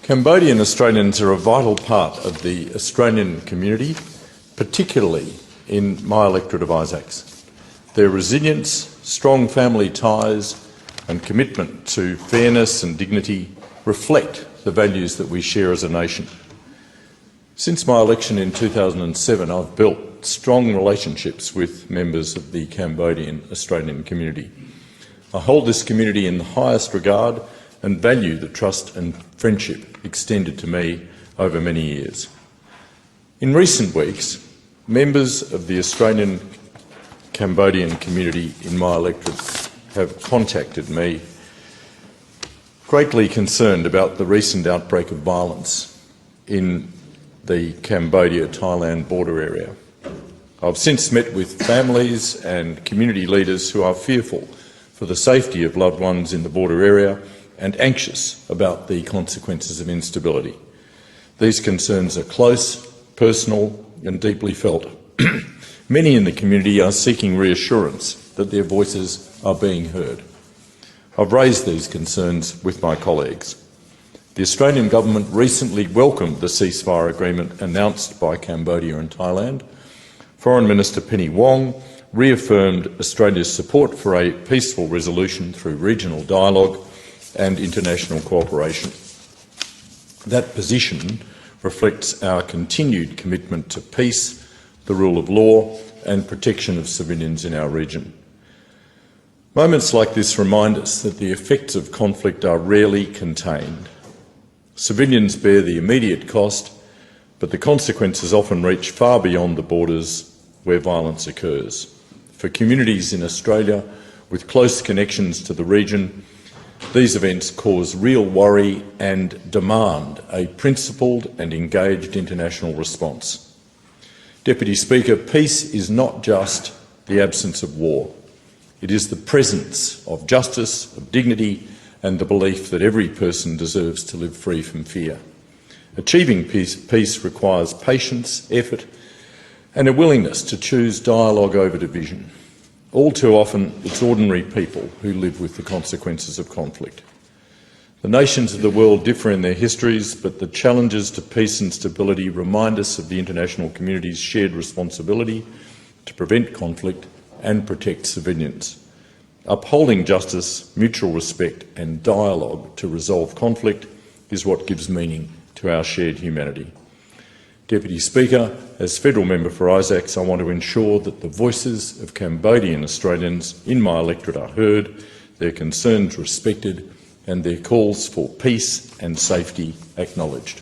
Cambodian Australians are a vital part of the Australian community, particularly in my electorate of Isaacs. Their resilience, strong family ties and commitment to fairness and dignity reflect the values that we share as a nation. Since my election in 2007, I've built strong relationships with members of the Cambodian Australian community. I hold this community in the highest regard and value the trust and friendship extended to me over many years. In recent weeks, members of the Australian Cambodian community in my electorate have contacted me greatly concerned about the recent outbreak of violence in the Cambodia-Thailand border area. I've since met with families and community leaders who are fearful for the safety of loved ones in the border area and anxious about the consequences of instability. These concerns are close, personal and deeply felt. Many in the community are seeking reassurance that their voices are being heard. I've raised these concerns with my colleagues. The Australian government recently welcomed the ceasefire agreement announced by Cambodia and Thailand. Foreign Minister Penny Wong reaffirmed Australia's support for a peaceful resolution through regional dialogue and international cooperation. That position reflects our continued commitment to peace, the rule of law and protection of civilians in our region. Moments like this remind us that the effects of conflict are rarely contained. Civilians bear the immediate cost, but the consequences often reach far beyond the borders where violence occurs. For communities in Australia with close connections to the region, these events cause real worry and demand a principled and engaged international response. Deputy Speaker, peace is not just the absence of war. It is the presence of justice, of dignity and the belief that every person deserves to live free from fear. Achieving peace requires patience, effort and a willingness to choose dialogue over division. All too often, it's ordinary people who live with the consequences of conflict. The nations of the world differ in their histories, but the challenges to peace and stability remind us of the international community's shared responsibility to prevent conflict and protect civilians. Upholding justice, mutual respect and dialogue to resolve conflict is what gives meaning to our shared humanity. Deputy Speaker, as Federal Member for Isaacs, I want to ensure that the voices of Cambodian Australians in my electorate are heard, their concerns respected and their calls for peace and safety acknowledged.